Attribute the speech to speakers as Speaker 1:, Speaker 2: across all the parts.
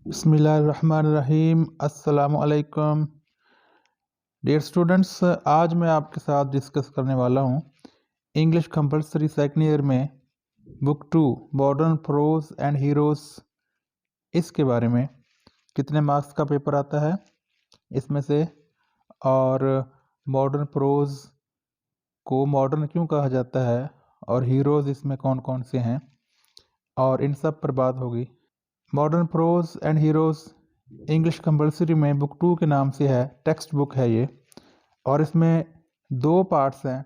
Speaker 1: बिस्मिल्लाहिर्रहमानिर्रहीम। अस्सलामुअलैकुम। Dear students, आज मैं आपके साथ डिस्कस करने वाला हूँ इंग्लिश कंपलसरी सेकंड ईयर में book 2 modern prose and heroes, इसके बारे में कितने मार्क्स का पेपर आता है इसमें से, और मॉडर्न प्रोज को मॉडर्न क्यों कहा जाता है, और हीरोज़ इसमें कौन कौन से हैं, और इन सब पर बात होगी। Modern prose and heroes English compulsory में बुक 2 के नाम से है, टेक्स्ट बुक है ये, और इसमें 2 पार्ट्स हैं।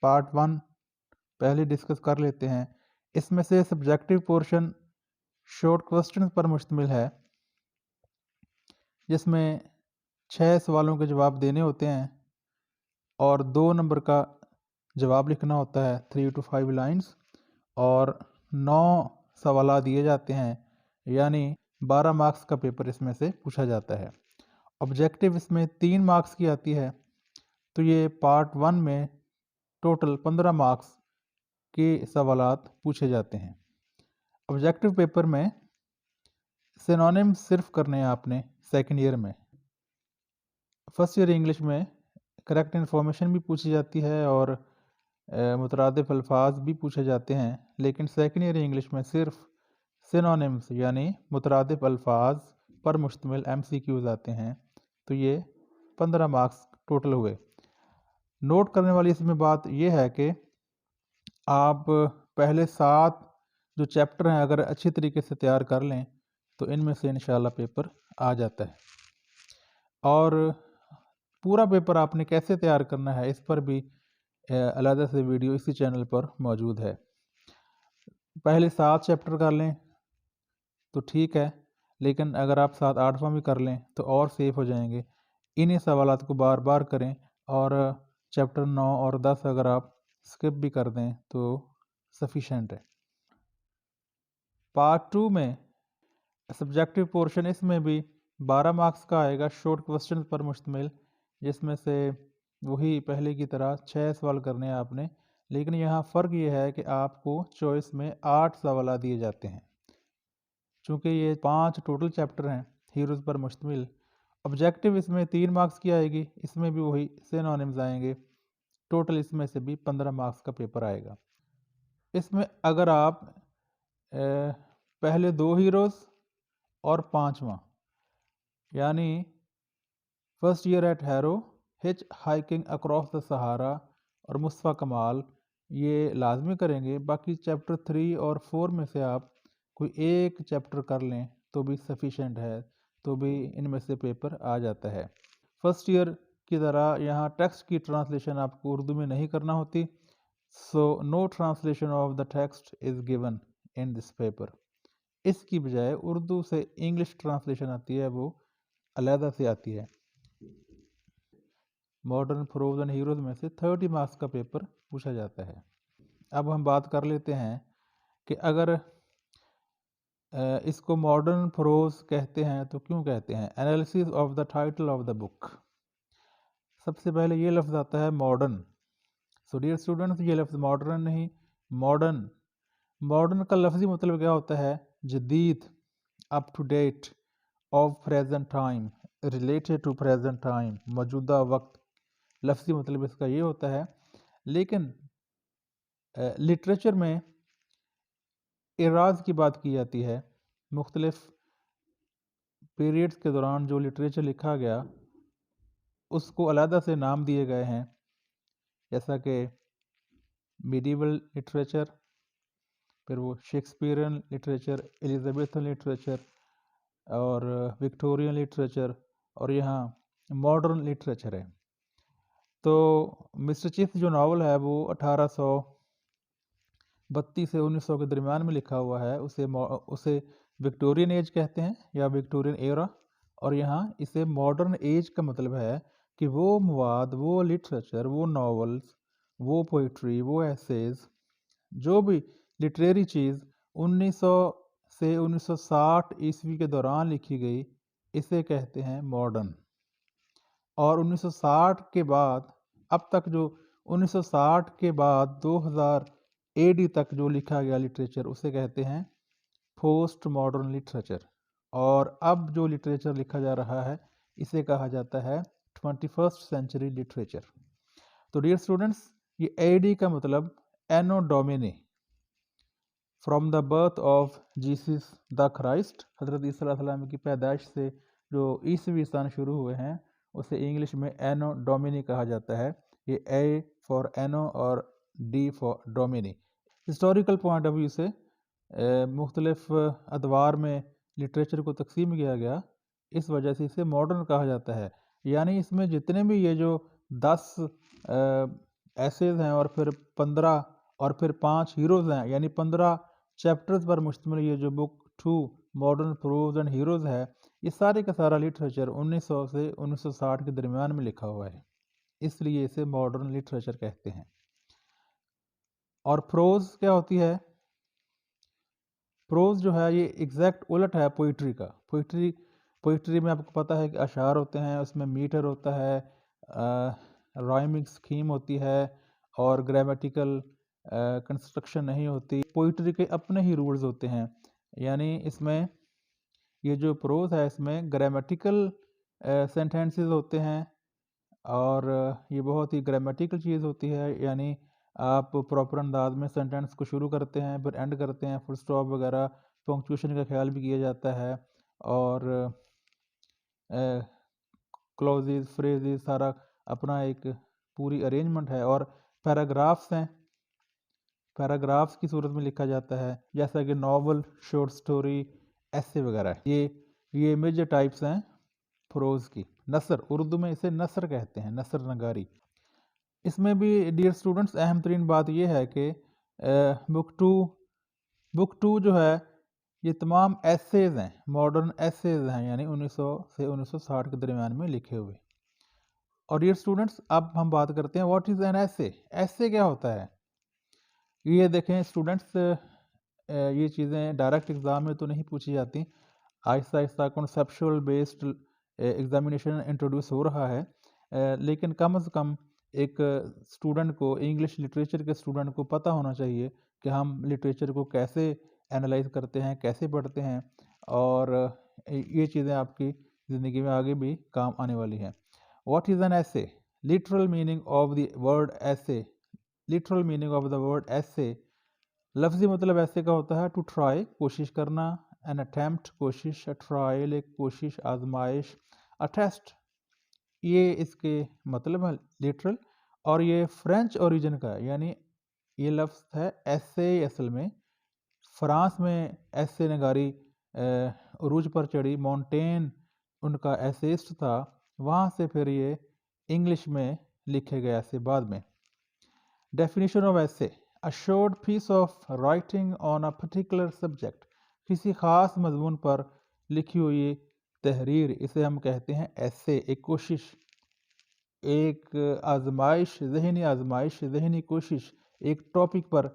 Speaker 1: पार्ट 1 पहले डिस्कस कर लेते हैं। इसमें से सब्जेक्टिव पोर्शन शॉर्ट क्वेश्चन पर मुश्तमिल है, जिसमें 6 सवालों के जवाब देने होते हैं और 2 नंबर का जवाब लिखना होता है, 3 to 5 लाइंस, और 9 सवाल दिए जाते हैं, यानी 12 मार्क्स का पेपर इसमें से पूछा जाता है। ऑब्जेक्टिव इसमें 3 मार्क्स की आती है, तो ये पार्ट 1 में टोटल 15 मार्क्स के सवालात पूछे जाते हैं। ऑब्जेक्टिव पेपर में सिनोनिम्स सिर्फ करने हैं आपने सेकंड ईयर में। फर्स्ट ईयर इंग्लिश में करेक्ट इन्फॉर्मेशन भी पूछी जाती है और मुतरादिफ अल्फाज भी पूछे जाते हैं, लेकिन सेकंड ईयर इंग्लिश में सिर्फ सिनोनिम्स यानी मुतरादिफ अल्फाज पर मुश्तमिल MCQs आते हैं। तो ये 15 मार्क्स टोटल हुए। नोट करने वाली इसमें बात यह है कि आप पहले 7 जो चैप्टर हैं अगर अच्छी तरीके से तैयार कर लें तो इनमें से इंशाल्लाह पेपर आ जाता है। और पूरा पेपर आपने कैसे तैयार करना है, इस पर भी अलग से वीडियो इसी चैनल पर मौजूद है। पहले 7 चैप्टर कर लें तो ठीक है, लेकिन अगर आप 7-8वां भी कर लें तो और सेफ हो जाएंगे। इन्हीं सवालात को बार बार करें, और चैप्टर 9 और 10 अगर आप स्किप भी कर दें तो सफिशेंट है। पार्ट 2 में सब्जेक्टिव पोर्शन, इसमें भी 12 मार्क्स का आएगा, शॉर्ट क्वेश्चन पर मुश्तमिल, जिसमें से वही पहले की तरह 6 सवाल करने हैं आपने, लेकिन यहाँ फ़र्क ये है कि आपको चॉइस में 8 सवाल दिए जाते हैं। चूँकि ये 5 टोटल चैप्टर हैं हीरोज़ पर मुश्तमिल। ऑब्जेक्टिव इसमें 3 मार्क्स की आएगी, इसमें भी वही सिनोनिम्स आएंगे। टोटल इसमें से भी 15 मार्क्स का पेपर आएगा। इसमें अगर आप पहले 2 हीरोज़ और 5वां, यानी first year at Harrow, hitch hiking across the Sahara और मुस्तफ़ा कमाल, ये लाजमी करेंगे। बाकी चैप्टर 3 और 4 में से आप कोई एक चैप्टर कर लें तो भी सफिशेंट है, तो भी इनमें से पेपर आ जाता है। फर्स्ट ईयर की तरह यहाँ टेक्स्ट की ट्रांसलेशन आपको उर्दू में नहीं करना होती, so no translation of the text is given in this paper. इसकी बजाय उर्दू से इंग्लिश ट्रांसलेशन आती है, वो अलहदा से आती है। मॉडर्न प्रोज एंड हीरोज़ में से 30 मार्क्स का पेपर पूछा जाता है। अब हम बात कर लेते हैं कि अगर इसको मॉडर्न प्रोज कहते हैं तो क्यों कहते हैं। Analysis of the title of the book. सबसे पहले ये लफ्ज़ आता है मॉडर्न। सो डियर स्टूडेंट्स, ये लफ्ज़ मॉडर्न नहीं, मॉडर्न। मॉडर्न का लफ्ज़ी मतलब क्या होता है? जदीद, up to date, of present time, related to present time, मौजूदा वक्त। लफ्ज़ी मतलब इसका ये होता है। लेकिन लिटरेचर में एराज़ की बात की जाती है। मुख्तलिफ़ पीरियड्स के दौरान जो लिटरेचर लिखा गया उसको अलहदा से नाम दिए गए हैं, जैसा कि मिडीवल लिटरेचर, फिर वो शेक्सपियरियन लिटरेचर, एलिजाबेथन लिटरेचर और विक्टोरियन लिटरेचर, और यहाँ मॉडर्न लिटरेचर है। तो मिस्टर चिफ जो नावल है वो 1832 से 1900 के दरमियान में लिखा हुआ है। उसे विक्टोरियन एज कहते हैं या विक्टोरियन एरा, और यहाँ इसे मॉडर्न एज का मतलब है कि वो मवाद, वो लिटरेचर, वो नावल्स, वो पोइट्री, वो एसेज, जो भी लिटरेरी चीज़ 1900 से 1960 ईस्वी के दौरान लिखी गई, इसे कहते हैं मॉडर्न। और 1960 के बाद अब तक जो 1960 के बाद 2000 AD तक जो लिखा गया लिटरेचर, उसे कहते हैं पोस्ट मॉडर्न लिटरेचर। और अब जो लिटरेचर लिखा जा रहा है इसे कहा जाता है 21st सेंचुरी लिटरेचर। तो डियर स्टूडेंट्स, ये एडी का मतलब anno Domini, from the birth of Jesus the Christ, हज़रत ईसा अलैहिस्सलाम की पैदाइश से जो ईसवी सन शुरू हुए हैं उसे इंग्लिश में एनो डोमिनी कहा जाता है। ये ए फॉर एनो और D for Duminy. Historical point of view से मुख्तलिफ अदवार में लिटरेचर को तकसीम किया गया, इस वजह से इसे मॉडर्न कहा जाता है। यानी इसमें जितने भी ये जो 10 एसेज हैं और फिर 15 और फिर 5 हीरोज़ हैं, यानी 15 चैप्टर्स पर मुश्तमिल ये जो book 2 modern prose and heroes है, ये सारे का सारा लिटरेचर 1900 से 1960 के दरमियान में लिखा हुआ है, इसलिए इसे मॉडर्न लिटरेचर कहते हैं। और प्रोज क्या होती है? प्रोज जो है ये एग्जैक्ट उलट है पोइट्री का। पोइट्री में आपको पता है कि अशार होते हैं, उसमें मीटर होता है, राइमिंग स्कीम होती है और ग्रामेटिकल कंस्ट्रक्शन नहीं होती। पोइट्री के अपने ही रूल्स होते हैं, यानी इसमें ये जो प्रोज है इसमें ग्रामेटिकल सेंटेंसेस होते हैं और ये बहुत ही ग्रामेटिकल चीज़ होती है, यानी आप प्रॉपर अंदाज में सेंटेंस को शुरू करते हैं फिर एंड करते हैं, फुल स्टॉप वगैरह, पंक्चुएशन का ख्याल भी किया जाता है और क्लोजेस फ्रेजेस सारा अपना एक पूरी अरेंजमेंट है। और पैराग्राफ्स हैं, पैराग्राफ्स की सूरत में लिखा जाता है, जैसा कि नॉवल, शॉर्ट स्टोरी, ऐसे वगैरह। ये मेजर टाइप्स हैं प्रोज की। नसर, उर्दू में इसे नसर कहते हैं, नसर नगारी। इसमें भी डियर स्टूडेंट्स अहम तरीन बात यह है कि बुक टू जो है ये तमाम एसेज हैं, मॉडर्न एसेज हैं, यानी 1900 से 1960 के दरमियान में लिखे हुए। और डियर स्टूडेंट्स अब हम बात करते हैं व्हाट इज़ एन एसे। एसे क्या होता है? ये देखें स्टूडेंट्स, ये चीज़ें डायरेक्ट एग्ज़ाम में तो नहीं पूछी जाती, Aahista Aahista conceptual based examination introduce हो रहा है, लेकिन कम से कम एक स्टूडेंट को, इंग्लिश लिटरेचर के स्टूडेंट को पता होना चाहिए कि हम लिटरेचर को कैसे एनालाइज करते हैं, कैसे पढ़ते हैं, और ये चीज़ें आपकी ज़िंदगी में आगे भी काम आने वाली हैं। What is an essay? Literal meaning of the word essay, literal meaning of the word essay, लफ्ज़ी मतलब ऐसे का होता है टू ट्राई, कोशिश करना, एन अटैम्प्ट कोशिश, अ ट्रायल एक कोशिश, आजमाइश, अ टेस्ट, ये इसके मतलब है लिटरल। और ये फ्रेंच ओरिजिन का है, यानी ये लफ्ज़ है ऐसे, असल में फ्रांस में ऐसे नगारी उरूज पर चढ़ी, मॉन्टेन उनका एसेइस्ट था, वहाँ से फिर ये इंग्लिश में लिखे गए ऐसे बाद में। Definition of essay, a short piece of writing on a particular subject, किसी ख़ास मजमून पर लिखी हुई तहरीर, इसे हम कहते हैं ऐसे, एक कोशिश, एक आजमाइश, जहनी कोशिश एक टॉपिक पर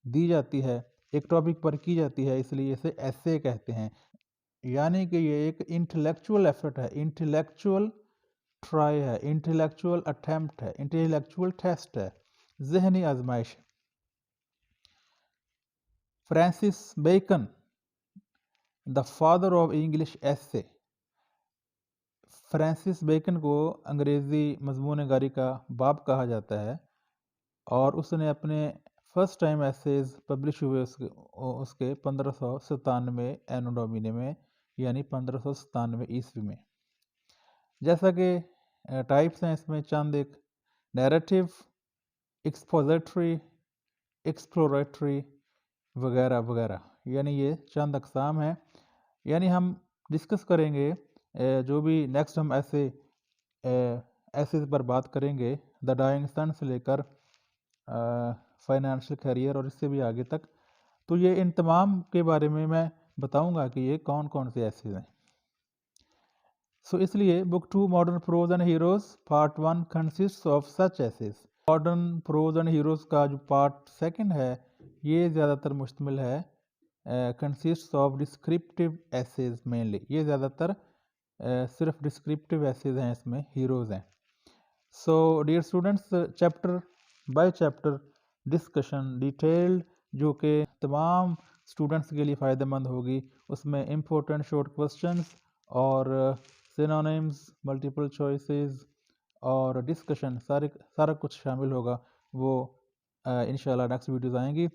Speaker 1: दी जाती है, एक टॉपिक पर की जाती है, इसलिए इसे ऐसे कहते हैं। यानी कि ये एक इंटेलेक्चुअल एफर्ट है, इंटेलेक्चुअल ट्राई है, इंटेलेक्चुअल अटेम्प्ट है, इंटेलेक्चुअल टेस्ट है, जहनी आजमाइश। Francis Bacon, the father of English essay, Francis Bacon को अंग्रेज़ी मजमून नगारी का बाप कहा जाता है और उसने अपने फर्स्ट टाइम एसेज पब्लिश हुए उसके 1597 एनो डोमिनी में, यानी 1597 ईस्वी में। जैसा कि टाइप्स हैं इसमें चंद, एक नैरेटिव, एक्सपोजिटरी, एक्सप्लोरेटरी वगैरह वगैरह, यानी ये चंद अकसाम हैं। यानी हम डिस्कस करेंगे जो भी नेक्स्ट हम ऐसे पर बात करेंगे, द डाइंग सन से लेकर फाइनेंशियल करियर और इससे भी आगे तक, तो ये इन तमाम के बारे में मैं बताऊंगा कि ये कौन कौन से ऐसे हैं। सो इसलिए book 2 modern prose and heroes part 1 consist of such essays. Modern prose and heroes का जो पार्ट 2 है ये ज़्यादातर मुश्तमिल है, consist of descriptive essays mainly, ये ज़्यादातर सिर्फ डिस्क्रिप्टिव ऐसेज हैं, इसमें हीरोज़ हैं। So dear students, chapter by chapter discussion detailed, जो कि तमाम स्टूडेंट्स के लिए फ़ायदेमंद होगी। उसमें इम्पोर्टेंट शॉर्ट क्वेश्चंस और सिनोनिम्स, मल्टीपल चॉइसेस और डिस्कशन सारा कुछ शामिल होगा। वो इंशाल्लाह नेक्स्ट वीडियोज़ आएंगी।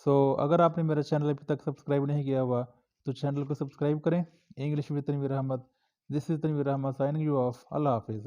Speaker 1: सो अगर आपने मेरा चैनल अभी तक सब्सक्राइब नहीं किया हुआ तो चैनल को सब्सक्राइब करें। English with Tanveer Ahmed. This is Tanveer Ahmed signing you off. अल्लाह हाफिज़।